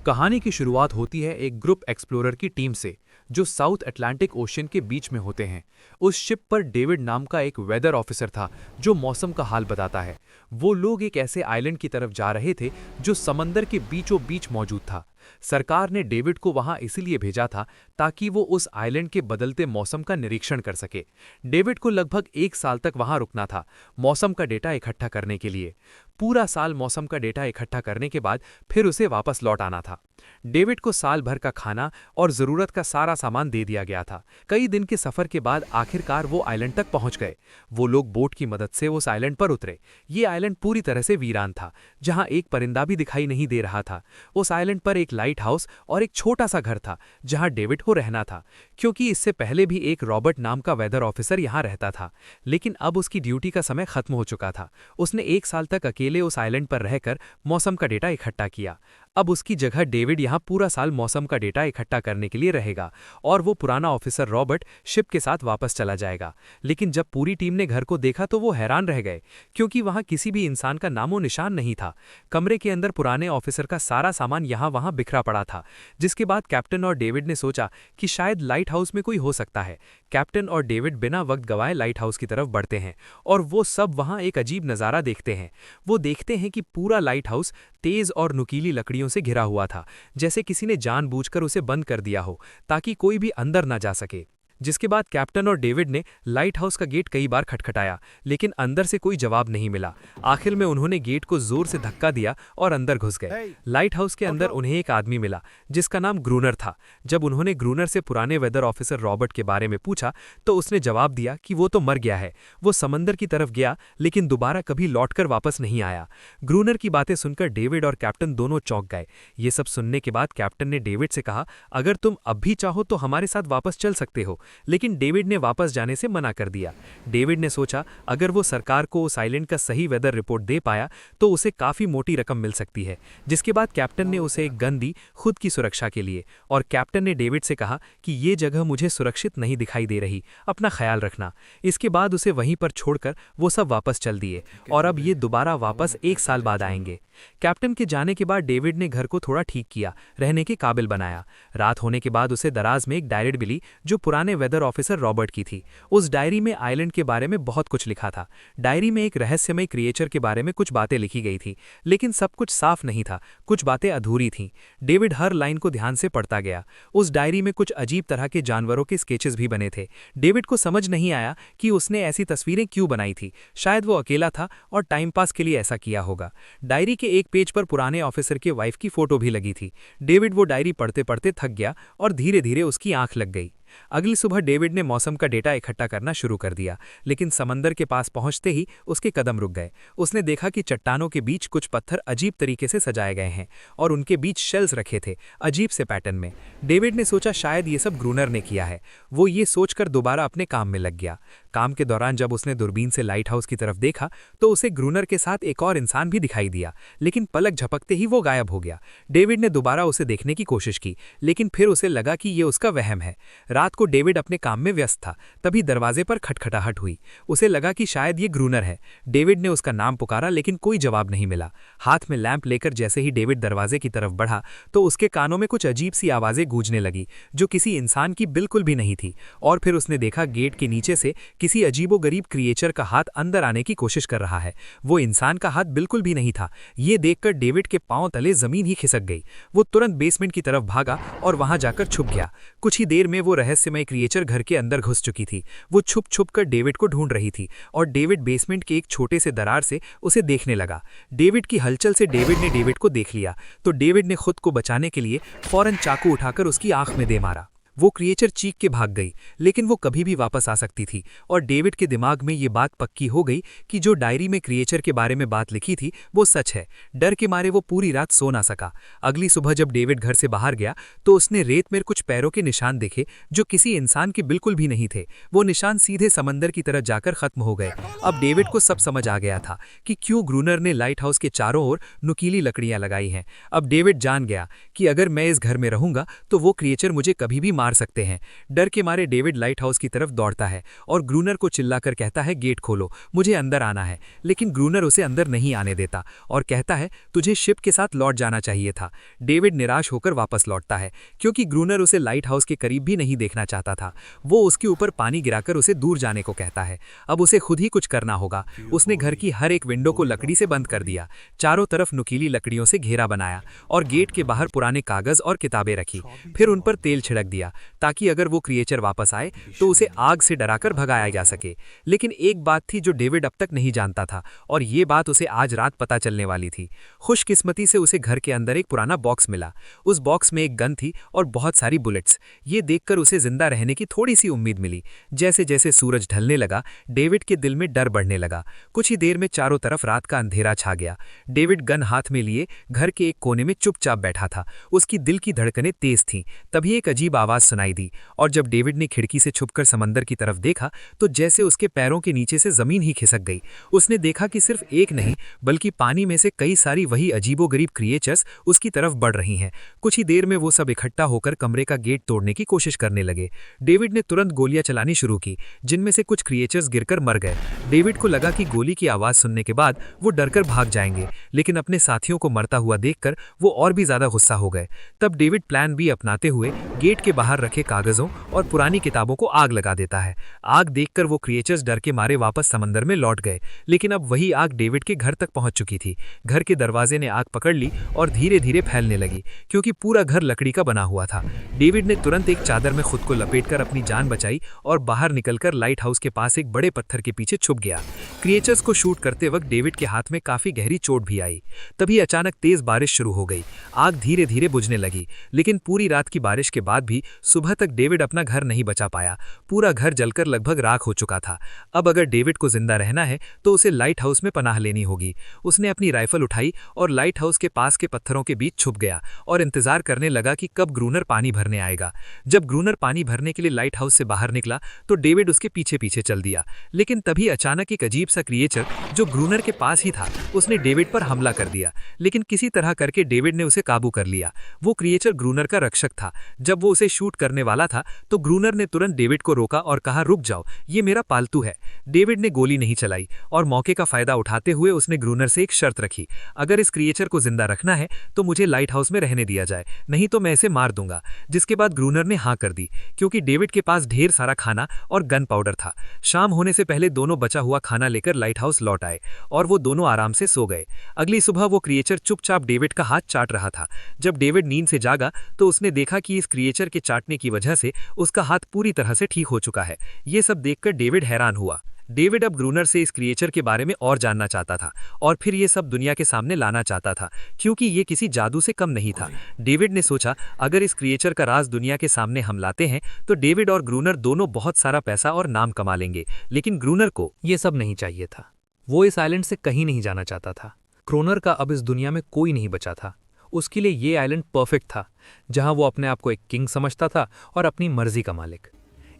कहानी की शुरुआत होती है एक ग्रुप एक्सप्लोरर की टीम से जो साउथ अटलांटिक ओशन के बीच में होते हैं। उस शिप पर डेविड नाम का एक वेदर ऑफिसर था जो मौसम का हाल बताता है। वो लोग एक ऐसे आइलैंड की तरफ जा रहे थे जो समंदर के बीचों बीच मौजूद था। सरकार ने डेविड को वहां इसीलिए भेजा था ताकि वो उस आइलैंड के बदलते मौसम का निरीक्षण कर सके। डेविड को लगभग 1 साल तक वहां रुकना था, मौसम का डेटा इकट्ठा करने के लिए। पूरा साल मौसम का डेटा इकट्ठा करने के बाद फिर उसे वापस लौट आना था। डेविड को साल भर का खाना और जरूरत का सारा सामान दे दिया गया था। कई दिन के सफर के बाद आखिरकार वो आइलैंड तक पहुंच गए। वो लोग बोट की मदद से उस आइलैंड पर उतरे। ये आइलैंड पूरी तरह से वीरान था, जहां एक परिंदा भी दिखाई नहीं दे रहा था। उस आइलैंड पर एक लाइट हाउस और एक छोटा सा घर था जहां डेविड को रहना था, क्योंकि इससे पहले भी एक रॉबर्ट नाम का वेदर ऑफिसर यहां रहता था। लेकिन अब उसकी ड्यूटी का समय खत्म हो चुका था। उसने 1 साल तक अकेले उस आइलैंड पर रहकर मौसम का डेटा इकट्ठा किया। अब उसकी जगह डेविड यहां पूरा साल मौसम का डेटा इकट्ठा करने के लिए रहेगा और वो पुराना ऑफिसर रॉबर्ट शिप के साथ वापस चला जाएगा। लेकिन जब पूरी टीम ने घर को देखा तो वो हैरान रह गए, क्योंकि वहां किसी भी इंसान का नामो निशान नहीं था। कमरे के अंदर पुराने ऑफिसर का सारा सामान यहां वहां बिखरा पड़ा था। जिसके बाद कैप्टन और डेविड ने सोचा कि शायद लाइट हाउस में कोई हो सकता है। कैप्टन और डेविड बिना वक्त गवाए लाइट हाउस की तरफ बढ़ते हैं और वो सब वहां एक अजीब नज़ारा देखते हैं। वो देखते हैं कि पूरा लाइट हाउस तेज और नुकीली लकड़ियों से घिरा हुआ था, जैसे किसी ने जानबूझकर उसे बंद कर दिया हो ताकि कोई भी अंदर ना जा सके। जिसके बाद कैप्टन और डेविड ने लाइट हाउस का गेट कई बार खटखटाया, लेकिन अंदर से कोई जवाब नहीं मिला। आखिर में उन्होंने गेट को जोर से धक्का दिया और अंदर घुस गए। लाइट हाउस के अंदर उन्हें एक आदमी मिला जिसका नाम ग्रूनर था। जब उन्होंने ग्रूनर से पुराने वेदर ऑफिसर रॉबर्ट के बारे में पूछा तो उसने जवाब दिया कि वो तो मर गया है। वो समंदर की तरफ गया लेकिन दोबारा कभी लौटकर वापस नहीं आया। ग्रूनर की बातें सुनकर डेविड और कैप्टन दोनों चौंक गए। ये सब सुनने के बाद कैप्टन ने डेविड से कहा, अगर तुम अब भी चाहो तो हमारे साथ वापस चल सकते हो। लेकिन डेविड ने वापस जाने से मना कर दिया। डेविड ने सोचा अगर वो सरकार को उस आइलैंड का सही वेदर रिपोर्ट दे पाया तो उसे काफी मोटी रकम मिल सकती है। जिसके बाद कैप्टन ने उसे एक गन दी खुद की सुरक्षा के लिए, और कैप्टन ने डेविड से कहा कि ये जगह मुझे सुरक्षित नहीं दिखाई दे रही, अपना ख्याल रखना। इसके बाद उसे वहीं पर छोड़कर वो सब वापस चल दिए और अब ये दोबारा वापस 1 साल बाद आएंगे। कैप्टन के जाने के बाद डेविड ने घर को थोड़ा ठीक किया, रहने के काबिल बनाया। रात होने के बाद उसे दराज में एक डायरी मिली जो पुराने वेदर ऑफिसर रॉबर्ट की थी। उस डायरी में आइलैंड के बारे में बहुत कुछ लिखा था। डायरी में एक रहस्यमय क्रिएचर के बारे में कुछ बातें लिखी गई थी, लेकिन सब कुछ साफ नहीं था, कुछ बातें अधूरी थीं। डेविड हर लाइन को ध्यान से पढ़ता गया। उस डायरी में कुछ अजीब तरह के जानवरों के स्केचेस भी बने थे। डेविड को समझ नहीं आया कि उसने ऐसी तस्वीरें क्यों बनाई थी। शायद वो अकेला था और टाइम पास के लिए ऐसा किया होगा। डायरी के एक पेज पर पुराने ऑफिसर के वाइफ की फोटो भी लगी थी। डेविड वो डायरी पढ़ते पढ़ते थक गया और धीरे धीरे उसकी आंख लग गई। अगली सुबह डेविड ने मौसम का डेटा इकट्ठा करना शुरू कर दिया, लेकिन समंदर के पास पहुंचते ही उसके कदम रुक गए। उसने देखा कि चट्टानों के बीच कुछ पत्थर अजीब तरीके से सजाए गए हैं और उनके बीच शेल्स रखे थे, अजीब से पैटर्न में। डेविड ने सोचा शायद ये सब ग्रूनर ने किया है। वो ये सोचकर दोबारा अपने काम में लग गया। काम के दौरान जब उसने दूरबीन से लाइट हाउस की तरफ देखा तो उसे ग्रूनर के साथ एक और इंसान भी दिखाई दिया, लेकिन पलक झपकते ही वो गायब हो गया। डेविड ने दोबारा उसे देखने की कोशिश की, लेकिन फिर उसे लगा कि ये उसका वहम है। रात को डेविड अपने काम में व्यस्त था, तभी दरवाजे पर खटखटाहट हुई। उसे लगा कि शायद ये ग्रूनर है। डेविड ने उसका नाम पुकारा, लेकिन कोई जवाब नहीं मिला। हाथ में लैंप लेकर जैसे ही डेविड दरवाजे की तरफ बढ़ा तो उसके कानों में कुछ अजीब सी आवाजें गूंजने लगी, जो किसी इंसान की बिल्कुल भी नहीं थी। और फिर उसने देखा गेट के नीचे से किसी अजीबोगरीब क्रिएचर का हाथ अंदर आने की कोशिश कर रहा है। वो इंसान का हाथ बिल्कुल भी नहीं था। ये देखकर डेविड के पांव तले जमीन ही खिसक गई। वो तुरंत बेसमेंट की तरफ भागा और वहां जाकर छुप गया। कुछ ही देर में वो रहस्यमय क्रिएचर घर के अंदर घुस चुकी थी। वो छुप छुप कर डेविड को ढूंढ रही थी और डेविड बेसमेंट के एक छोटे से दरार से उसे देखने लगा। डेविड की हलचल से डेविड ने डेविड को देख लिया तो डेविड ने खुद को बचाने के लिए फौरन चाकू उठाकर उसकी आंख में दे मारा। वो क्रिएचर चीख के भाग गई, लेकिन वो कभी भी वापस आ सकती थी और डेविड के दिमाग में ये बात पक्की हो गई कि जो डायरी में क्रिएचर के बारे में बात लिखी थी वो सच है। डर के मारे वो पूरी रात सो ना सका। अगली सुबह जब डेविड घर से बाहर गया तो उसने रेत में कुछ पैरों के निशान देखे जो किसी इंसान के बिल्कुल भी नहीं थे। वो निशान सीधे समंदर की तरफ जाकर खत्म हो गए। अब डेविड को सब समझ आ गया था कि क्यों ग्रूनर ने लाइट हाउस के चारों ओर नुकीली लकड़ियां लगाई हैं। अब डेविड जान गया कि अगर मैं इस घर में रहूंगा तो वो क्रिएचर मुझे कभी भी मार मार सकते हैं। डर के मारे डेविड लाइट हाउस की तरफ दौड़ता है और ग्रूनर को चिल्लाकर कहता है, गेट खोलो, मुझे अंदर आना है। लेकिन ग्रूनर उसे अंदर नहीं आने देता और कहता है, तुझे शिप के साथ लौट जाना चाहिए था। डेविड निराश होकर वापस लौटता है क्योंकि ग्रूनर उसे लाइट हाउस के करीब भी नहीं देखना चाहता था। वो उसके ऊपर पानी गिराकर उसे दूर जाने को कहता है। अब उसे खुद ही कुछ करना होगा। उसने घर की हर एक विंडो को लकड़ी से बंद कर दिया, चारों तरफ नुकीली लकड़ियों से घेरा बनाया और गेट के बाहर पुराने कागज और किताबें रखी। फिर उन पर तेल छिड़क दिया ताकि अगर वो क्रिएचर वापस आए तो उसे आग से डराकर भगाया जा सके। लेकिन एक बात थी जो डेविड अब तक नहीं जानता था और ये बात उसे आज रात पता चलने वाली थी। खुशकिस्मती से उसे घर के अंदर एक पुराना बॉक्स मिला। उस बॉक्स में एक गन थी और बहुत सारी बुलेट्स। ये देखकर उसे जिंदा रहने की थोड़ी सी उम्मीद मिली। जैसे जैसे सूरज ढलने लगा, डेविड के दिल में डर बढ़ने लगा। कुछ ही देर में चारों तरफ रात का अंधेरा छा गया। डेविड गन हाथ में लिए घर के एक कोने में चुपचाप बैठा था। उसकी दिल की धड़कनें तेज थीं। तभी एक अजीब आवाज सुनाई दी और जब डेविड ने खिड़की से छुपकर समंदर की तरफ देखा तो जैसे उसके पैरों के नीचे से जमीन ही खिसक गई। उसने देखा कि सिर्फ एक नहीं बल्कि पानी में से कई सारी वही अजीबोगरीब क्रिएचर्स उसकी तरफ बढ़ रही हैं। कुछ ही देर में वो सब इकट्ठा होकर कमरे का गेट तोड़ने की कोशिश करने लगे। डेविड ने तुरंत गोलियां चलानी शुरू की, जिनमें से कुछ क्रिएचर्स गिरकर मर गए। डेविड को लगा कि गोली की आवाज सुनने के बाद वो डरकर भाग जाएंगे, लेकिन अपने साथियों को मरता हुआ देखकर वो और भी ज्यादा गुस्सा हो गए। तब डेविड प्लान बी अपनाते हुए गेट के बाहर रखे कागजों और पुरानी किताबों को आग लगा देता है। आग देखकर वो क्रिएचर्स डर के मारे वापस समंदर में लौट गए, लेकिन अब वही आग डेविड के घर तक पहुंच चुकी थी। घर के दरवाजे ने आग पकड़ ली और धीरे धीरे फैलने लगी क्योंकि पूरा घर लकड़ी का बना हुआ था। डेविड ने तुरंत एक चादर में खुद को लपेटकर अपनी जान बचाई और बाहर निकलकर लाइट हाउस के पास एक बड़े पत्थर के पीछे छुप गया। क्रिएचर्स को शूट करते वक्त डेविड के हाथ में काफी गहरी चोट भी आई। तभी अचानक तेज बारिश शुरू हो गई। आग धीरे धीरे बुझने लगी, लेकिन पूरी रात की बारिश के बाद भी सुबह तक डेविड अपना घर नहीं बचा पाया। पूरा घर जलकर लगभग राख हो चुका था। अब अगर डेविड को जिंदा रहना है तो उसे लाइट हाउस में पनाह लेनी होगी। उसने अपनी राइफल उठाई और लाइट हाउस के पास के पत्थरों के बीच छुप गया और इंतजार करने लगा कि कब ग्रूनर पानी भरने आएगा। जब ग्रूनर पानी भरने के लिए लाइट हाउस से बाहर निकला तो डेविड उसके पीछे पीछे चल दिया। लेकिन तभी अचानक एक अजीब सा क्रिएचर जो ग्रूनर के पास ही था उसने डेविड पर हमला कर दिया, लेकिन किसी तरह करके डेविड ने उसे काबू कर लिया। वो क्रिएचर ग्रूनर का रक्षक था। जब वो उसे शूट करने वाला था तो ग्रूनर ने तुरंत डेविड को रोका और कहा, रुक जाओ, ये मेरा पालतू है। डेविड ने गोली नहीं चलाई और मौके का फायदा उठाते हुए उसने ग्रूनर से एक शर्त रखी, अगर इस क्रिएचर को जिंदा रखना है तो मुझे लाइट हाउस में रहने दिया जाए, नहीं तो मैं इसे मार दूंगा। जिसके बाद ग्रूनर ने हाँ कर दी क्योंकि डेविड के पास ढेर सारा खाना और गन पाउडर था। शाम होने से पहले दोनों बचा हुआ खाना लेकर लाइट हाउस लौट आए और वो दोनों आराम से सो गए। अगली सुबह वो क्रिएचर चुपचाप डेविड का हाथ चाट रहा था। जब डेविड नींद से जागा तो उसने देखा कि इस क्रिएचर के चाटने की वजह से उसका हाथ पूरी तरह से ठीक हो चुका है। ये सब देखकर डेविड हैरान हुआ। डेविड अब ग्रूनर से इस क्रिएचर के बारे में और जानना चाहता था और फिर ये सब दुनिया के सामने लाना चाहता था क्योंकि ये किसी जादू से कम नहीं था। डेविड ने सोचा, अगर इस क्रिएचर का राज दुनिया के सामने हम लाते हैं तो डेविड और ग्रूनर दोनों बहुत सारा पैसा और नाम कमा लेंगे। लेकिन ग्रूनर को ये सब नहीं चाहिए था। वो इस आइलैंड से कहीं नहीं जाना चाहता था। क्रोनर का अब इस दुनिया में कोई नहीं बचा था। उसके लिए ये आइलैंड परफेक्ट था, जहां वो अपने आप को एक किंग समझता था और अपनी मर्जी का मालिक।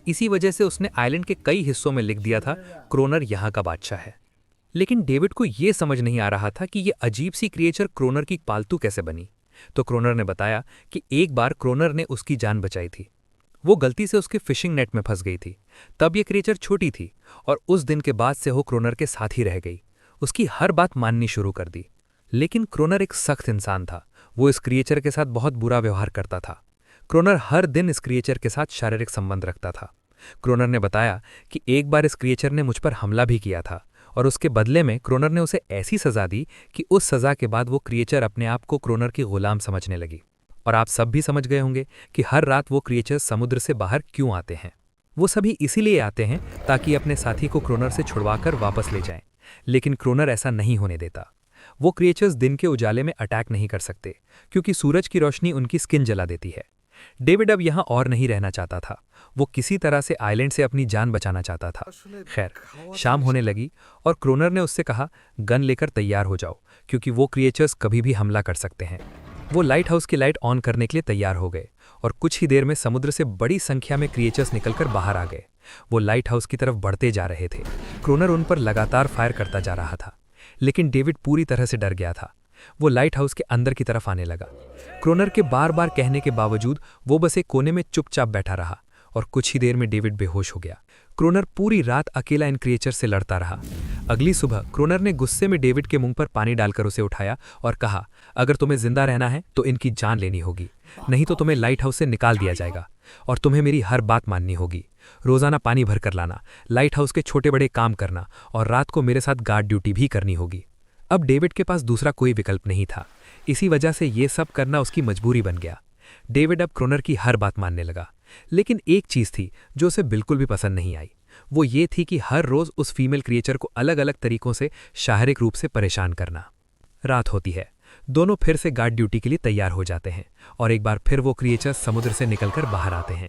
इसी वजह से उसने आइलैंड के कई हिस्सों में लिख दिया था, क्रोनर यहाँ का बादशाह है। लेकिन डेविड को ये समझ नहीं आ रहा था कि ये अजीब सी क्रिएचर क्रोनर की पालतू कैसे बनी। तो क्रोनर ने बताया कि एक बार क्रोनर ने उसकी जान बचाई थी। वो गलती से उसके फिशिंग नेट में फंस गई थी। तब ये क्रिएचर छोटी थी और उस दिन के बाद से वो क्रोनर के साथ ही रह गई। उसकी हर बात माननी शुरू कर दी। लेकिन क्रोनर एक सख्त इंसान था। वो इस क्रिएचर के साथ बहुत बुरा व्यवहार करता था। क्रोनर हर दिन इस क्रिएचर के साथ शारीरिक संबंध रखता था। क्रोनर ने बताया कि एक बार इस क्रिएचर ने मुझ पर हमला भी किया था और उसके बदले में क्रोनर ने उसे ऐसी सजा दी कि उस सजा के बाद वो क्रिएचर अपने आप को क्रोनर की गुलाम समझने लगी। और आप सब भी समझ गए होंगे कि हर रात वो क्रिएचर समुद्र से बाहर क्यों आते हैं। वो सभी इसीलिए आते हैं ताकि अपने साथी को क्रोनर से छुड़वाकर वापस ले जाएं। लेकिन क्रोनर ऐसा नहीं होने देता। वो क्रिएचर्स दिन के उजाले में अटैक नहीं कर सकते क्योंकि सूरज की रोशनी उनकी स्किन जला देती है। डेविड अब यहाँ और नहीं रहना चाहता था। वो किसी तरह से आइलैंड से अपनी जान बचाना चाहता था। खैर, शाम होने लगी और क्रोनर ने उससे कहा, गन लेकर तैयार हो जाओ क्योंकि वो क्रिएचर्स कभी भी हमला कर सकते हैं। वो लाइट हाउस की लाइट ऑन करने के लिए तैयार हो गए और कुछ ही देर में समुद्र से बड़ी संख्या में क्रिएचर्स निकलकर बाहर आ गए। वो लाइट हाउस की तरफ बढ़ते जा रहे थे। क्रोनर उन पर लगातार फायर करता जा रहा था, लेकिन डेविड पूरी तरह से डर गया था। वो लाइट हाउस के अंदर की तरफ आने लगा। क्रोनर के बार बार कहने के बावजूद वो बस एक कोने में चुपचाप बैठा रहा और कुछ ही देर में डेविड बेहोश हो गया। क्रोनर पूरी रात अकेला इन क्रिएचर से लड़ता रहा। अगली सुबह क्रोनर ने गुस्से में डेविड के मुंह पर पानी डालकर उसे उठाया और कहा, अगर तुम्हें जिंदा रहना है तो इनकी जान लेनी होगी, नहीं तो तुम्हें लाइट हाउस से निकाल दिया जाएगा और तुम्हें मेरी हर बात माननी होगी। रोजाना पानी भर कर लाना, लाइट हाउस के छोटे बड़े काम करना और रात को मेरे साथ गार्ड ड्यूटी भी करनी होगी। अब डेविड के पास दूसरा कोई विकल्प नहीं था। इसी वजह से ये सब करना उसकी मजबूरी बन गया। डेविड अब क्रोनर की हर बात मानने लगा, लेकिन एक चीज थी जो उसे बिल्कुल भी पसंद नहीं आई। वो ये थी कि हर रोज उस फीमेल क्रिएचर को अलग अलग तरीकों से शारीरिक रूप से परेशान करना। रात होती है, दोनों फिर से गार्ड ड्यूटी के लिए तैयार हो जाते हैं और एक बार फिर वो क्रिएचर समुद्र से निकलकर बाहर आते हैं।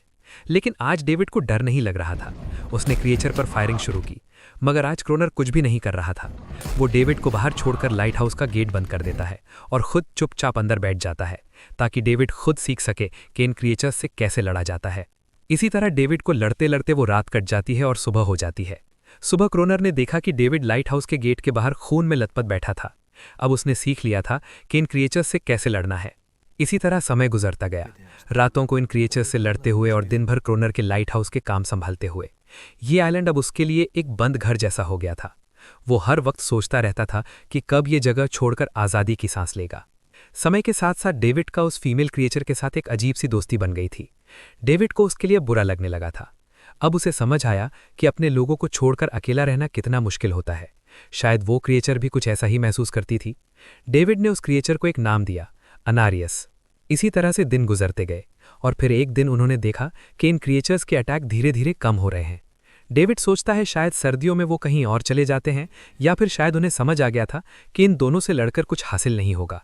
लेकिन आज डेविड को डर नहीं लग रहा था। उसने क्रिएचर पर फायरिंग शुरू की, मगर आज क्रोनर कुछ भी नहीं कर रहा था। वो डेविड को बाहर छोड़कर लाइट हाउस का गेट बंद कर देता है और खुद चुपचाप अंदर बैठ जाता है, ताकि डेविड खुद सीख सके कि इन क्रिएचर्स से कैसे लड़ा जाता है। इसी तरह डेविड को लड़ते लड़ते वो रात कट जाती है और सुबह हो जाती है। सुबह क्रोनर ने देखा कि डेविड लाइट हाउस के गेट के बाहर खून में लथपथ बैठा था। अब उसने सीख लिया था कि इन क्रिएचर्स से कैसे लड़ना है। इसी तरह समय गुजरता गया, रातों को इन क्रिएचर्स से लड़ते हुए और दिन भर क्रोनर के लाइट हाउस के काम संभालते हुए। ये आइलैंड अब उसके लिए एक बंद घर जैसा हो गया था। वो हर वक्त सोचता रहता था कि कब ये जगह छोड़कर आज़ादी की सांस लेगा। समय के साथ साथ डेविड का उस फीमेल क्रिएचर के साथ एक अजीब सी दोस्ती बन गई थी। डेविड को उसके लिए बुरा लगने लगा था। अब उसे समझ आया कि अपने लोगों को छोड़कर अकेला रहना कितना मुश्किल होता है। शायद वो क्रिएचर भी कुछ ऐसा ही महसूस करती थी। डेविड ने उस क्रिएचर को एक नाम दिया, अनारियस। इसी तरह से दिन गुजरते गए और फिर एक दिन उन्होंने देखा कि इन क्रिएचर्स के अटैक धीरे धीरे कम हो रहे हैं। डेविड सोचता है शायद सर्दियों में वो कहीं और चले जाते हैं, या फिर शायद उन्हें समझ आ गया था कि इन दोनों से लड़कर कुछ हासिल नहीं होगा।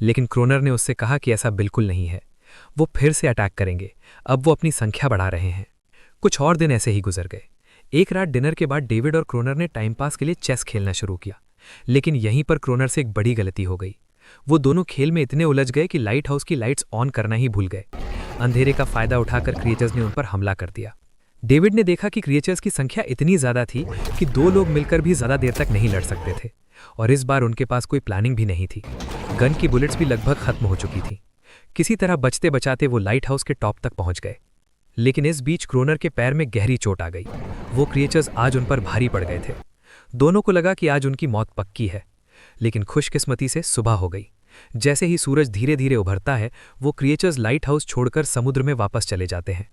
लेकिन क्रोनर ने उससे कहा कि ऐसा बिल्कुल नहीं है, वो फिर से अटैक करेंगे। अब वो अपनी संख्या बढ़ा रहे हैं। कुछ और दिन ऐसे ही गुजर गए। एक रात डिनर के बाद डेविड और क्रोनर ने टाइम पास के लिए चेस खेलना शुरू किया, लेकिन यहीं पर क्रोनर से एक बड़ी गलती हो गई। वो दोनों खेल में इतने उलझ गए कि लाइट हाउस की लाइट्स ऑन करना ही भूल गए। अंधेरे का फायदा उठाकर क्रिएचर्स ने उन पर हमला कर दिया। डेविड ने देखा कि क्रिएचर्स की संख्या इतनी ज्यादा थी कि दो लोग मिलकर भी ज्यादा देर तक नहीं लड़ सकते थे, और इस बार उनके पास कोई प्लानिंग भी नहीं थी। गन की बुलेट्स भी लगभग खत्म हो चुकी थी। किसी तरह बचते बचाते वो लाइट हाउस के टॉप तक पहुंच गए, लेकिन इस बीच क्रोनर के पैर में गहरी चोट आ गई। वो क्रिएचर्स आज उन पर भारी पड़ गए थे। दोनों को लगा कि आज उनकी मौत पक्की है, लेकिन खुशकिस्मती से सुबह हो गई। जैसे ही सूरज धीरे धीरे उभरता है, वो क्रिएचर्स लाइट हाउस छोड़कर समुद्र में वापस चले जाते हैं।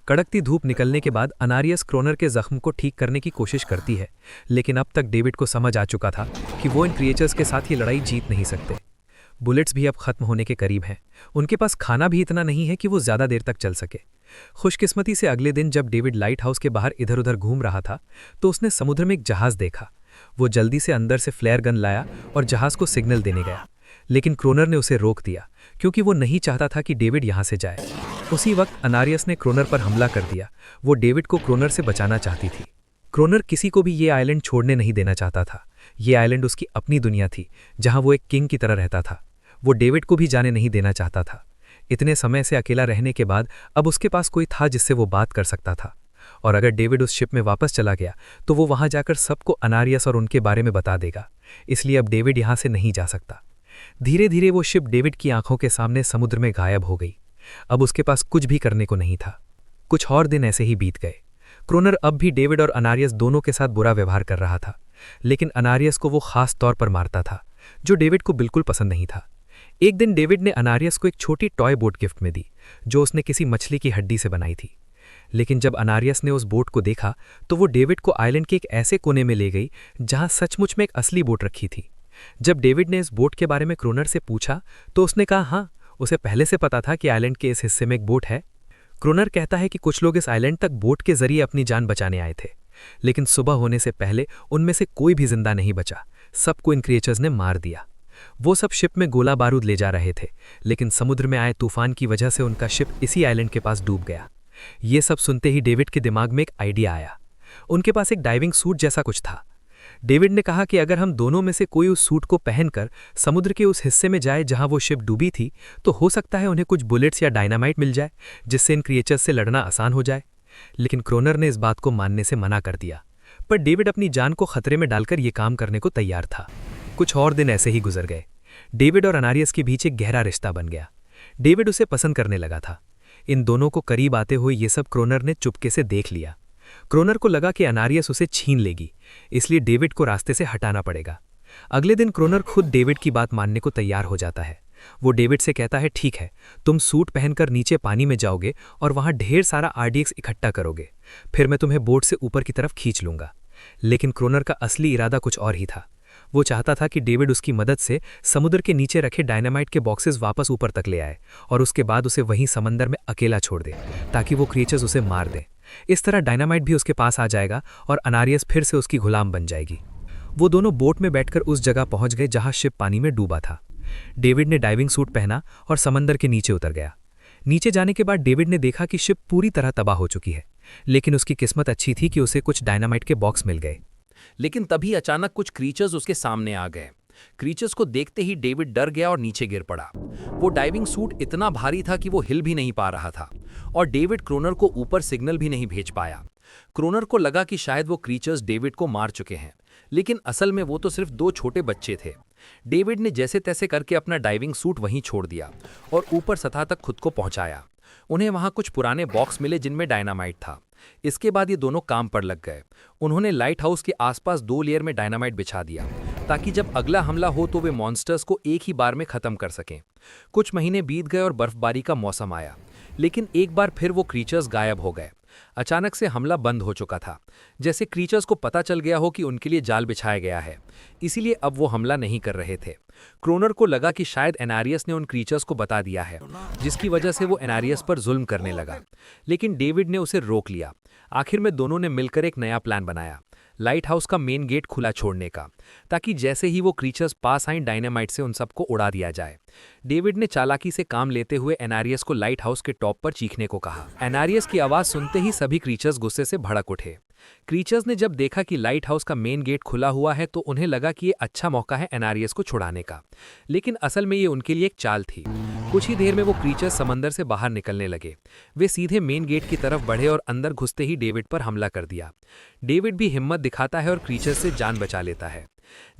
कड़कती धूप निकलने के बाद अनारियस क्रोनर के जख्म को ठीक करने की कोशिश करती है, लेकिन अब तक डेविड को समझ आ चुका था कि वो इन क्रिएचर्स के साथ ये लड़ाई जीत नहीं सकते। बुलेट्स भी अब खत्म होने के करीब हैं। उनके पास खाना भी इतना नहीं है कि वो ज्यादा देर तक चल सके। खुशकिस्मती से अगले दिन जब डेविड लाइट हाउस के बाहर इधर उधर घूम रहा था, तो उसने समुद्र में एक जहाज देखा। वो जल्दी से अंदर से फ्लेयर गन लाया और जहाज को सिग्नल देने गया, लेकिन क्रोनर ने उसे रोक दिया क्योंकि वो नहीं चाहता था कि डेविड यहां से जाए। उसी वक्त अनारियस ने क्रोनर पर हमला कर दिया। वो डेविड को क्रोनर से बचाना चाहती थी। क्रोनर किसी को भी ये आइलैंड छोड़ने नहीं देना चाहता था। ये आइलैंड उसकी अपनी दुनिया थी, जहां वो एक किंग की तरह रहता था। वो डेविड को भी जाने नहीं देना चाहता था। इतने समय से अकेला रहने के बाद अब उसके पास कोई था जिससे वो बात कर सकता था, और अगर डेविड उस शिप में वापस चला गया तो वो वहां जाकर सबको अनारियस और उनके बारे में बता देगा। इसलिए अब डेविड यहां से नहीं जा सकता। धीरे धीरे वो शिप डेविड की आंखों के सामने समुद्र में गायब हो गई। अब उसके पास कुछ भी करने को नहीं था। कुछ और दिन ऐसे ही बीत गए। क्रोनर अब भी डेविड और अनारियस दोनों के साथ बुरा व्यवहार कर रहा था, लेकिन अनारियस को वो खास तौर पर मारता था, जो डेविड को बिल्कुल पसंद नहीं था। एक दिन डेविड ने अनारियस को एक छोटी टॉय बोट गिफ्ट में दी, जो उसने किसी मछली की हड्डी से बनाई थी। लेकिन जब अनारियस ने उस बोट को देखा तो वो डेविड को आइलैंड के एक ऐसे कोने में ले गई जहां सचमुच में एक असली बोट रखी थी। जब डेविड ने इस बोट के बारे में क्रोनर से पूछा तो उसने कहा हाँ, उसे पहले से पता था कि आइलैंड के इस हिस्से में एक बोट है। क्रोनर कहता है कि कुछ लोग इस आइलैंड तक बोट के जरिए अपनी जान बचाने आए थे, लेकिन सुबह होने से पहले उनमें से कोई भी जिंदा नहीं बचा। सबको इन क्रिएचर्स ने मार दिया। वो सब शिप में गोला बारूद ले जा रहे थे, लेकिन समुद्र में आए तूफान की वजह से उनका शिप इसी आइलैंड के पास डूब गया। ये सब सुनते ही डेविड के दिमाग में एक आइडिया आया। उनके पास एक डाइविंग सूट जैसा कुछ था। डेविड ने कहा कि अगर हम दोनों में से कोई उस सूट को पहनकर समुद्र के उस हिस्से में जाए जहां वो शिप डूबी थी, तो हो सकता है उन्हें कुछ बुलेट्स या डायनामाइट मिल जाए, जिससे इन क्रिएचर्स से लड़ना आसान हो जाए। लेकिन क्रोनर ने इस बात को मानने से मना कर दिया, पर डेविड अपनी जान को खतरे में डालकर ये काम करने को तैयार था। कुछ और दिन ऐसे ही गुजर गए। डेविड और अनारियस के बीच एक गहरा रिश्ता बन गया। डेविड उसे पसंद करने लगा था। इन दोनों को करीब आते हुए ये सब क्रोनर ने चुपके से देख लिया। क्रोनर को लगा कि अनारियस उसे छीन लेगी, इसलिए डेविड को रास्ते से हटाना पड़ेगा। अगले दिन क्रोनर खुद डेविड की बात मानने को तैयार हो जाता है। वो डेविड से कहता है, ठीक है, तुम सूट पहनकर नीचे पानी में जाओगे और वहां ढेर सारा आरडीएक्स इकट्ठा करोगे, फिर मैं तुम्हें बोट से ऊपर की तरफ खींच लूंगा। लेकिन क्रोनर का असली इरादा कुछ और ही था। वो चाहता था कि डेविड उसकी मदद से समुद्र के नीचे रखे डायनामाइट के बॉक्सेस वापस ऊपर तक ले आए और उसके बाद उसे वहीं समंदर में अकेला छोड़ दे, ताकि वो क्रिएचर्स उसे मार दें। इस तरह डायनामाइट भी उसके पास आ जाएगा और अनारियस फिर से उसकी गुलाम बन जाएगी। वो दोनों बोट में बैठकर उस जगह पहुंच गए जहां शिप पानी में डूबा था। डेविड ने डाइविंग सूट पहना और समंदर के नीचे उतर गया। नीचे जाने के बाद डेविड ने देखा कि शिप पूरी तरह तबाह हो चुकी है, लेकिन उसकी किस्मत अच्छी थी कि उसे कुछ डायनामाइट के बॉक्स मिल गए। लेकिन तभी अचानक कुछ क्रीचर्स उसके सामने आ गए। क्रीचर्स को देखते ही डेविड डर गया और नीचे गिर पड़ा। वो डाइविंग सूट इतना भारी था कि वो हिल भी नहीं पा रहा था और डेविड क्रोनर को ऊपर सिग्नल भी नहीं भेज पाया। क्रोनर को लगा कि शायद वो क्रीचर्स डेविड को मार चुके हैं, लेकिन असल में वो तो सिर्फ 2 छोटे बच्चे थे। डेविड ने जैसे तैसे करके अपना डाइविंग सूट वहीं छोड़ दिया और ऊपर सतह तक खुद को पहुंचाया। उन्हें वहां कुछ पुराने बॉक्स मिले जिनमें डायनामाइट था। इसके बाद ये दोनों काम पर लग गए। उन्होंने लाइट हाउस के आसपास 2 लेयर में डायनामाइट बिछा दिया, ताकि जब अगला हमला हो तो वे मॉन्स्टर्स को एक ही बार में खत्म कर सकें। कुछ महीने बीत गए और बर्फबारी का मौसम आया, लेकिन एक बार फिर वो क्रीचर्स गायब हो गए। अचानक से हमला बंद हो चुका था, जैसे क्रीचर्स को पता चल गया हो कि उनके लिए जाल बिछाया गया है, इसीलिए अब वो हमला नहीं कर रहे थे। क्रोनर को लगा कि शायद एनारियस ने उन क्रीचर्स को बता दिया है, जिसकी वजह से वो एनारियस पर जुल्म करने लगा, लेकिन डेविड ने उसे रोक लिया। आखिर में दोनों ने मिलकर एक नया प्लान बनाया, लाइट हाउस का मेन गेट खुला छोड़ने का, ताकि जैसे ही वो क्रीचर्स पास आएं डायनामाइट से उन सबको उड़ा दिया जाए। डेविड ने चालाकी से काम लेते हुए एनारियस को लाइट हाउस के टॉप पर चीखने को कहा। एनारियस की आवाज़ सुनते ही सभी क्रीचर्स गुस्से से भड़क उठे। क्रीचर्स ने जब देखा कि लाइट हाउस का मेन गेट खुला हुआ है तो उन्हें लगा कि ये अच्छा मौका है एनारियस को छुड़ाने का, लेकिन असल में ये उनके लिए एक चाल थी। कुछ ही देर में वो क्रीचर्स समंदर से बाहर निकलने लगे। वे सीधे मेन गेट की तरफ बढ़े और अंदर घुसते ही डेविड पर हमला कर दिया। डेविड भी हिम्मत दिखाता है और क्रीचर्स से जान बचा लेता है।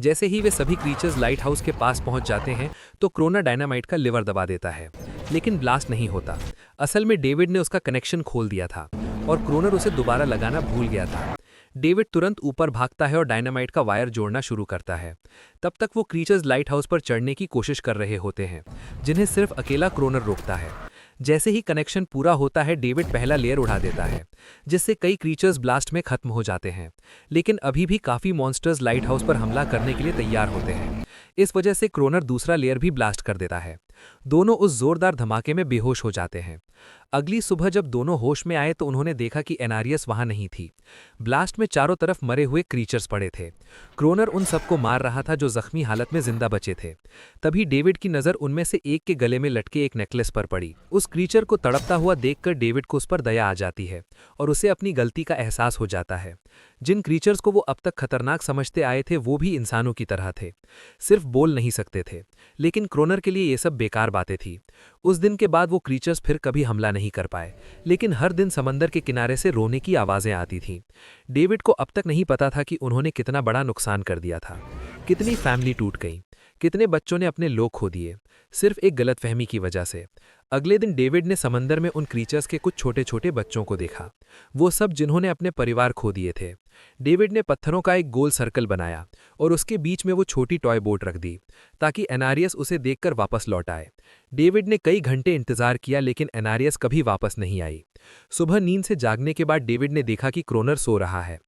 जैसे ही वे सभी क्रीचर्स लाइट हाउस के पास पहुंच जाते हैं तो क्रोनर डायनामाइट का लिवर दबा देता है, लेकिन ब्लास्ट नहीं होता। असल में डेविड ने उसका कनेक्शन खोल दिया था और क्रोनर उसे दोबारा लगाना भूल गया था। डेविड तुरंत ऊपर भागता है और डायनामाइट का वायर जोड़ना शुरू करता है। तब तक वो क्रीचर्स लाइट हाउस पर चढ़ने की कोशिश कर रहे होते हैं, जिन्हें सिर्फ अकेला क्रोनर रोकता है। जैसे ही कनेक्शन पूरा होता है डेविड पहला लेयर उड़ा देता है, जिससे कई क्रीचर्स ब्लास्ट में खत्म हो जाते हैं, लेकिन अभी भी काफ़ी मॉन्स्टर्स लाइट हाउस पर हमला करने के लिए तैयार होते हैं। इस वजह से क्रोनर दूसरा लेयर भी ब्लास्ट कर देता है। दोनों उस जोरदार धमाके में बेहोश हो जाते हैं। अगली सुबह जब दोनों होश में आए तो उन्होंने देखा कि एनारियस वहां नहीं थी। ब्लास्ट में चारों तरफ मरे हुए क्रीचर्स पड़े थे। क्रोनर उन सबको मार रहा था जो जख्मी हालत में जिंदा बचे थे। तभी डेविड की नज़र उनमें से एक के गले में लटके एक नेकलेस पर पड़ी। उस क्रीचर को तड़पता हुआ देखकर डेविड को उस पर दया आ जाती है और उसे अपनी गलती का एहसास हो जाता है। जिन क्रीचर्स को वो अब तक खतरनाक समझते आए थे वो भी इंसानों की तरह थे, सिर्फ बोल नहीं सकते थे। लेकिन क्रोनर के लिए ये सब बेकार बातें थी। उस दिन के बाद वो क्रीचर्स फिर कभी हमला नहीं कर पाए, लेकिन हर दिन समंदर के किनारे से रोने की आवाज़ें आती थीं। डेविड को अब तक नहीं पता था कि उन्होंने कितना बड़ा नुकसान कर दिया था। कितनी फैमिली टूट गई, कितने बच्चों ने अपने लोग खो दिए, सिर्फ एक गलतफहमी की वजह से। अगले दिन डेविड ने समंदर में उन क्रीचर्स के कुछ छोटे छोटे बच्चों को देखा, वो सब जिन्होंने अपने परिवार खो दिए थे। डेविड ने पत्थरों का एक गोल सर्कल बनाया और उसके बीच में वो छोटी टॉय बोट रख दी, ताकि एनारियस उसे देखकर वापस लौट आए। डेविड ने कई घंटे इंतजार किया, लेकिन एनारियस कभी वापस नहीं आई। सुबह नींद से जागने के बाद डेविड ने देखा कि क्रोनर सो रहा है।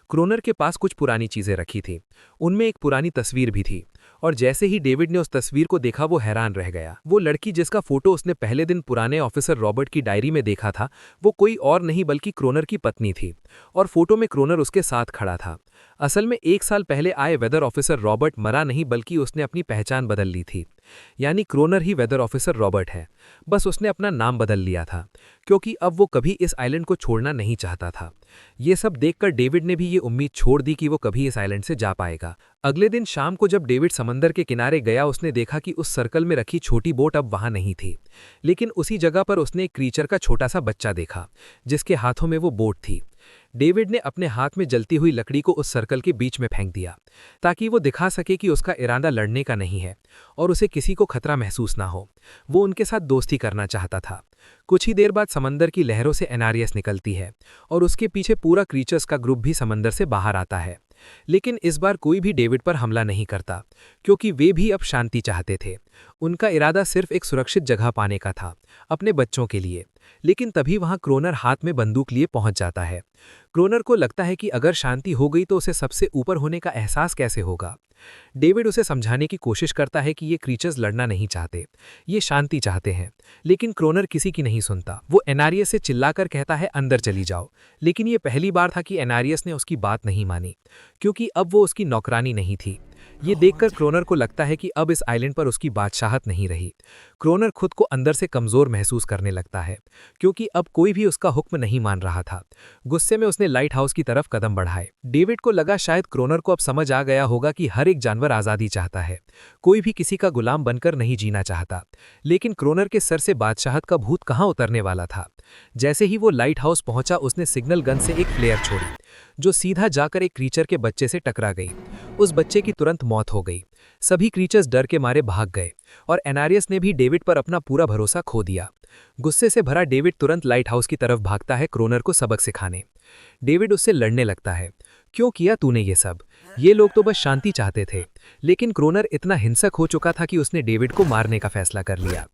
क्रोनर के पास कुछ पुरानी चीजें रखी थीं, उनमें एक पुरानी तस्वीर भी थी, और जैसे ही डेविड ने उस तस्वीर को देखा वो हैरान रह गया। वो लड़की जिसका फोटो उसने पहले दिन पुराने ऑफिसर रॉबर्ट की डायरी में देखा था, वो कोई और नहीं बल्कि क्रोनर की पत्नी थी, और फोटो में क्रोनर उसके साथ खड़ा था। असल में 1 साल पहले आए वेदर ऑफिसर रॉबर्ट मरा नहीं, बल्कि उसने अपनी पहचान बदल ली थी। यानी क्रोनर ही वेदर ऑफिसर रॉबर्ट है, बस उसने अपना नाम बदल लिया था, क्योंकि अब वो कभी इस आइलैंड को छोड़ना नहीं चाहता था। ये सब देखकर डेविड ने भी ये उम्मीद छोड़ दी कि वो कभी इस आइलैंड से जा पाएगा। अगले दिन शाम को जब डेविड समंदर के किनारे गया, उसने देखा कि उस सर्कल में रखी छोटी बोट अब वहां नहीं थी, लेकिन उसी जगह पर उसने एक क्रीचर का छोटा सा बच्चा देखा, जिसके हाथों में वो बोट थी। डेविड ने अपने हाथ में जलती हुई लकड़ी को उस सर्कल के बीच में फेंक दिया ताकि वो दिखा सके कि उसका इरादा लड़ने का नहीं है और उसे किसी को खतरा महसूस ना हो। वो उनके साथ दोस्ती करना चाहता था। कुछ ही देर बाद समंदर की लहरों से एनारियस निकलती है और उसके पीछे पूरा क्रीचर्स का ग्रुप भी समंदर से बाहर आता है। लेकिन इस बार कोई भी डेविड पर हमला नहीं करता क्योंकि वे भी अब शांति चाहते थे। उनका इरादा सिर्फ एक सुरक्षित जगह पाने का था, अपने बच्चों के लिए। लेकिन तभी वहां क्रोनर हाथ में बंदूक लिए पहुंच जाता है। क्रोनर को लगता है कि अगर शांति हो गई तो उसे सबसे ऊपर होने का एहसास कैसे होगा। डेविड उसे समझाने की कोशिश करता है कि ये क्रीचर्स लड़ना नहीं चाहते, ये शांति चाहते हैं। लेकिन क्रोनर किसी की नहीं सुनता। वो एनारियस से चिल्लाकर कहता है अंदर चली जाओ। लेकिन ये पहली बार था कि एनारियस ने उसकी बात नहीं मानी क्योंकि अब वो उसकी नौकरानी नहीं थी। ये देखकर क्रोनर को लगता है कि अब इस आइलैंड पर उसकी बादशाहत नहीं रही। क्रोनर खुद को अंदर से कमजोर महसूस करने लगता है क्योंकि अब कोई भी उसका हुक्म नहीं मान रहा था। गुस्से में उसने लाइट हाउस की तरफ कदम बढ़ाए। डेविड को लगा शायद क्रोनर को अब समझ आ गया होगा कि हर एक जानवर आज़ादी चाहता है, कोई भी किसी का गुलाम बनकर नहीं जीना चाहता। लेकिन क्रोनर के सर से बादशाहत का भूत कहाँ उतरने वाला था। जैसे ही वो लाइट हाउस पहुंचा उसने सिग्नल गन से एक फ्लेयर छोड़ी जो सीधा जाकर एक क्रीचर के बच्चे से टकरा गई। उस बच्चे की तुरंत मौत हो गई। सभी क्रीचर्स डर के मारे भाग गए और एनारियस ने भी डेविड पर अपना पूरा भरोसा खो दिया। गुस्से से भरा डेविड तुरंत लाइट हाउस की तरफ भागता है क्रोनर को सबक सिखाने। डेविड उससे लड़ने लगता है, क्यों किया तूने ये सब? ये लोग तो बस शांति चाहते थे। लेकिन क्रोनर इतना हिंसक हो चुका था कि उसने डेविड को मारने का फैसला कर लिया।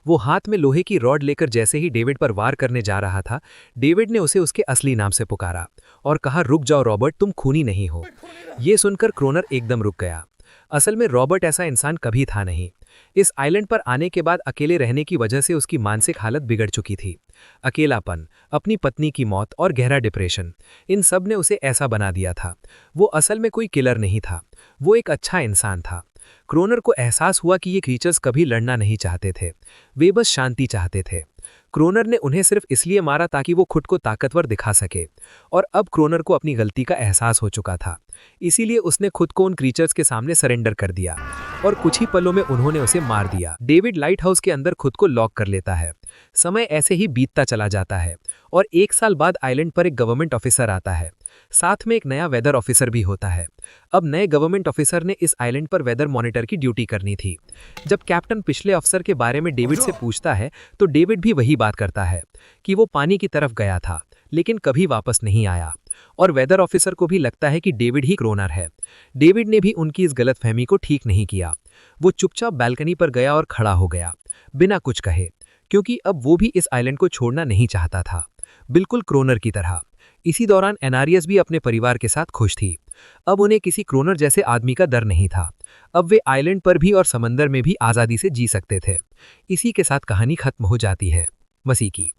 वो हाथ में लोहे की रॉड लेकर जैसे ही डेविड पर वार करने जा रहा था, डेविड ने उसे उसके असली नाम से पुकारा और कहा, रुक जाओ रॉबर्ट, तुम खूनी नहीं हो। ये सुनकर क्रोनर एकदम रुक गया। असल में रॉबर्ट ऐसा इंसान कभी था नहीं। इस आइलैंड पर आने के बाद अकेले रहने की वजह से उसकी मानसिक हालत बिगड़ चुकी थी। अकेलापन, अपनी पत्नी की मौत और गहरा डिप्रेशन, इन सब ने उसे ऐसा बना दिया था। वो असल में कोई किलर नहीं था, वो एक अच्छा इंसान था। क्रोनर को एहसास हुआ कि ये क्रीचर्स कभी लड़ना नहीं चाहते थे, वे बस शांति चाहते थे। क्रोनर ने उन्हें सिर्फ इसलिए मारा ताकि वो खुद को ताकतवर दिखा सके और अब क्रोनर को अपनी गलती का एहसास हो चुका था। इसीलिए उसने खुद को उन क्रीचर्स के सामने सरेंडर कर दिया और कुछ ही पलों में उन्होंने उसे मार दिया। डेविड लाइट हाउस के अंदर खुद को लॉक कर लेता है। समय ऐसे ही बीतता चला जाता है और 1 साल बाद आइलैंड पर एक गवर्नमेंट ऑफिसर आता है, साथ में एक नया वेदर ऑफिसर भी होता है। अब नए गवर्नमेंट ऑफिसर ने इस आइलैंड पर वेदर मॉनिटर की ड्यूटी करनी थी। जब कैप्टन पिछले अफसर के बारे में डेविड से पूछता है तो डेविड भी वही बात करता है कि वो पानी की तरफ गया था लेकिन कभी वापस नहीं आया। और वेदर ऑफिसर को भी लगता है कि डेविड ही क्रोनर है। डेविड ने भी उनकी इस गलतफहमी को ठीक नहीं किया। वो चुपचाप बालकनी पर गया और खड़ा हो गया बिना कुछ कहे, क्योंकि अब वो भी इस आइलैंड को छोड़ना नहीं चाहता था, बिल्कुल क्रोनर की तरह। इसी दौरान एनारियस भी अपने परिवार के साथ खुश थी। अब उन्हें किसी क्रोनर जैसे आदमी का डर नहीं था। अब वे आइलैंड पर भी और समंदर में भी आज़ादी से जी सकते थे। इसी के साथ कहानी खत्म हो जाती है। मसीह की।